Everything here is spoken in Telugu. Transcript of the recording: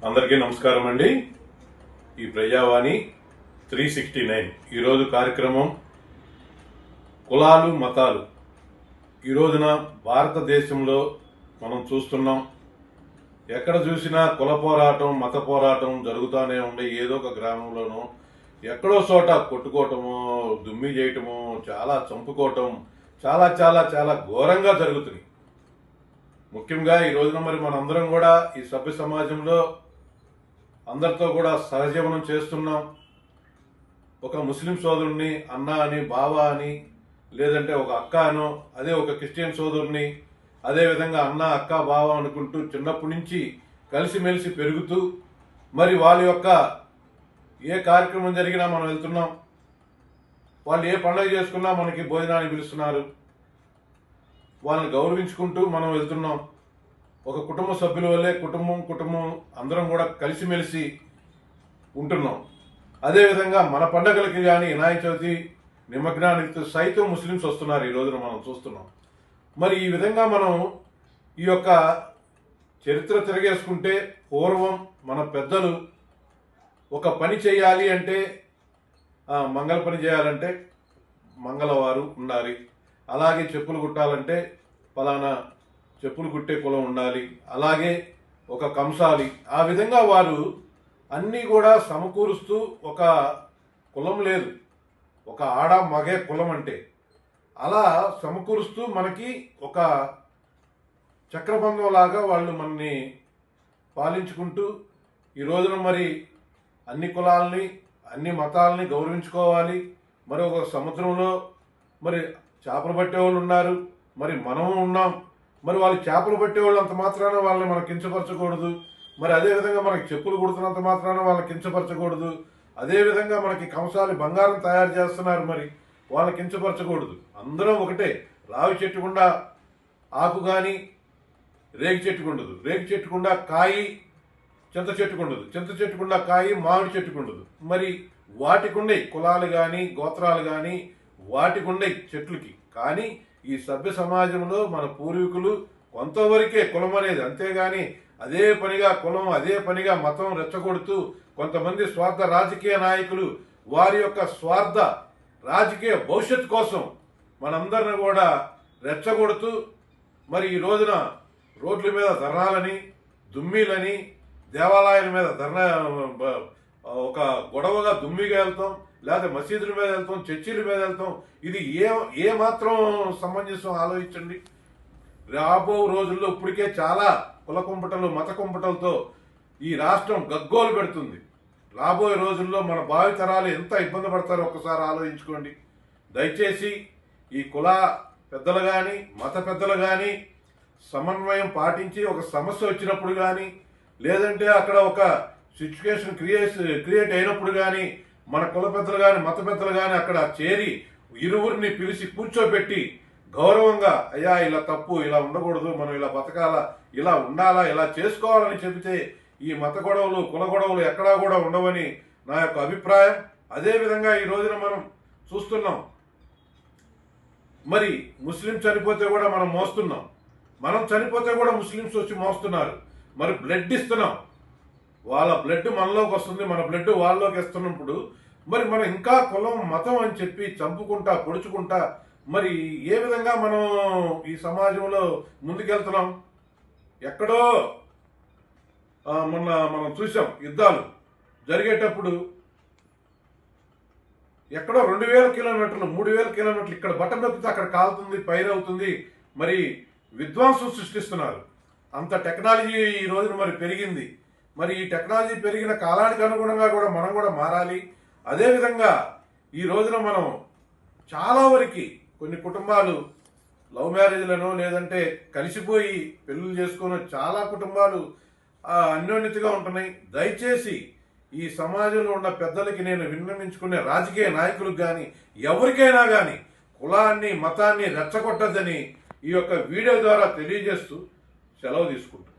అందరికీ నమస్కారం అండి. ఈ ప్రజావాణి 369 ఈరోజు కార్యక్రమం కులాలు మతాలు. ఈ రోజున భారతదేశంలో మనం చూస్తున్నాం, ఎక్కడ చూసినా కుల పోరాటం మత పోరాటం జరుగుతూనే ఉండే. ఏదో ఒక గ్రామంలోనూ ఎక్కడో చోట కొట్టుకోవటము, దుమ్మి చేయటము, చాలా చంపుకోవటం చాలా చాలా చాలా ఘోరంగా జరుగుతుంది. ముఖ్యంగా ఈ రోజున మరి మనందరం కూడా ఈ సభ్య సమాజంలో అందరితో కూడా సహజీవనం చేస్తున్నాం. ఒక ముస్లిం సోదరుణ్ణి అన్న అని, బావ అని, లేదంటే ఒక అక్క అనో, అదే ఒక క్రిస్టియన్ సోదరుని అదేవిధంగా అన్న అక్క బావ అనుకుంటూ చిన్నప్పటి నుంచి కలిసిమెలిసి పెరుగుతూ మరి వాళ్ళ యొక్క ఏ కార్యక్రమం జరిగినా మనం వెళ్తున్నాం. వాళ్ళు ఏ పండుగ చేసుకున్నా మనకి భోజనానికి పిలుస్తున్నారు. వాళ్ళని గౌరవించుకుంటూ మనం వెళ్తున్నాం. ఒక కుటుంబ సభ్యుల వల్లే కుటుంబం అందరం కూడా కలిసిమెలిసి ఉంటున్నాం. అదేవిధంగా మన పండగలకి కానీ వినాయక చవితి నిమగ్నానికి సైతం ముస్లిమ్స్ వస్తున్నారు. ఈ రోజున మనం చూస్తున్నాం. మరి ఈ విధంగా మనం ఈ యొక్క చరిత్ర తిరగేసుకుంటే పూర్వం మన పెద్దలు ఒక పని చేయాలి అంటే, మంగళ పని చేయాలంటే మంగళవారు ఉండాలి, అలాగే చెప్పులు కుట్టాలంటే ఫలానా చెప్పులు కుట్టే కులం ఉండాలి, అలాగే ఒక కంసాలి. ఆ విధంగా వారు అన్నీ కూడా సమకూరుస్తూ, ఒక కులం లేదు, ఒక ఆడ మగే కులం అంటే అలా సమకూరుస్తూ మనకి ఒక చక్రబంధం లాగా వాళ్ళు మనని పాలించుకుంటూ ఈ రోజున మరి అన్ని కులాలని అన్ని మతాలని గౌరవించుకోవాలి. మరి ఒక సముద్రంలో మరి చేపలు పట్టేవాళ్ళు ఉన్నారు, మరి మనము ఉన్నాం. మరి వాళ్ళు చేపలు పట్టేవాళ్ళు అంత మాత్రాన వాళ్ళని మనం కించపరచకూడదు. మరి అదేవిధంగా మనకి చెప్పులు కుడుతున్నంత మాత్రాన వాళ్ళని కించపరచకూడదు. అదేవిధంగా మనకి కంసాలి బంగారం తయారు చేస్తున్నారు, మరి వాళ్ళని కించపరచకూడదు. అందరం ఒకటే. రావి చెట్టుకుండా ఆకు కానీ రేగి చెట్టుకుండదు, రేగి చెట్టుకుండా కాయి చింత చెట్టుకుండదు, చింత చెట్టుకుండా కాయి మామిడి చెట్టుకుండదు. మరి వాటికుండే కులాలు కానీ గోత్రాలు కానీ వాటికుండే చెట్లకి. కానీ ఈ సభ్య సమాజంలో మన పూర్వీకులు కొంతవరకే కులం అనేది, అంతేగాని అదే పనిగా కులం అదే పనిగా మతం రెచ్చగొడుతూ కొంతమంది స్వార్థ రాజకీయ నాయకులు వారి యొక్క స్వార్థ రాజకీయ భవిష్యత్తు కోసం మనందరిని కూడా రెచ్చగొడుతూ మరి ఈ రోజున రోడ్ల మీద ధర్నాలని, దుమ్మీలని, దేవాలయాల మీద ధర్నా, ఒక గొడవగా దుమ్మిగా వెళ్తాం, లేదా మసీదుల మీద వెళ్తాం, చర్చిల మీద వెళ్తాం. ఇది ఏ మాత్రం సమంజసం ఆలోచించండి. రాబో రోజుల్లో ఇప్పటికే చాలా కుల కుంపటలు మత కుంపటలతో ఈ రాష్ట్రం గగ్గోలు పెడుతుంది. రాబోయే రోజుల్లో మన భావితరాలు ఎంత ఇబ్బంది పడతారో ఒక్కసారి ఆలోచించుకోండి. దయచేసి ఈ కుల పెద్దలు కానీ మత పెద్దలు కానీ సమన్వయం పాటించి ఒక సమస్య వచ్చినప్పుడు కానీ, లేదంటే అక్కడ ఒక సిచ్యువేషన్ క్రియేట్ అయినప్పుడు కానీ మన కుల పెద్దలు కానీ మత పెద్దలు కానీ అక్కడ చేరి ఇరువురిని పిలిచి కూర్చోబెట్టి గౌరవంగా, అయ్యా ఇలా తప్పు, ఇలా ఉండకూడదు, మనం ఇలా బతకాలా, ఇలా ఉండాలా, ఇలా చేసుకోవాలని చెబితే ఈ మత గొడవలు కుల గొడవలు ఎక్కడా కూడా ఉండవని నా యొక్క అభిప్రాయం. అదేవిధంగా ఈ రోజున మనం చూస్తున్నాం, మరి ముస్లిం చనిపోతే కూడా మనం మోస్తున్నాం, మనం చనిపోతే కూడా ముస్లిమ్స్ వచ్చి మోస్తున్నారు. మరి బ్లడ్ ఇస్తున్నాం, వాళ్ళ బ్లడ్ మనలోకి వస్తుంది, మన బ్లడ్ వాళ్ళలోకి ఇస్తున్నప్పుడు మరి మనం ఇంకా కులం మతం అని చెప్పి చంపుకుంటా పొడుచుకుంటా మరి ఏ విధంగా మనం ఈ సమాజంలో ముందుకెళ్తున్నాం? ఎక్కడో మొన్న మనం చూసాం, యుద్ధాలు జరిగేటప్పుడు ఎక్కడో 2000 కిలోమీటర్లు 3000 కిలోమీటర్లు ఇక్కడ బటన్ నొక్కితే అక్కడ కాలుతుంది, ఫైర్ అవుతుంది. మరి విధ్వంసం సృష్టిస్తున్నారు. అంత టెక్నాలజీ ఈ రోజున మరి పెరిగింది. మరి ఈ టెక్నాలజీ పెరిగిన కాలానికి అనుగుణంగా కూడా మనం కూడా మారాలి. అదేవిధంగా ఈ రోజున మనం చాలా వరకు కొన్ని కుటుంబాలు లవ్ మ్యారేజ్లను, లేదంటే కలిసిపోయి పెళ్లిళ్ళు చేసుకుని చాలా కుటుంబాలు అన్యోన్యతగా ఉంటున్నాయి. దయచేసి ఈ సమాజంలో ఉన్న పెద్దలకి నేను విన్నవించుకునే రాజకీయ నాయకులకు కానీ ఎవరికైనా కానీ కులాన్ని మతాన్ని రెచ్చగొట్టద్దని ఈ యొక్క వీడియో ద్వారా తెలియజేస్తూ సెలవు తీసుకుంటాను.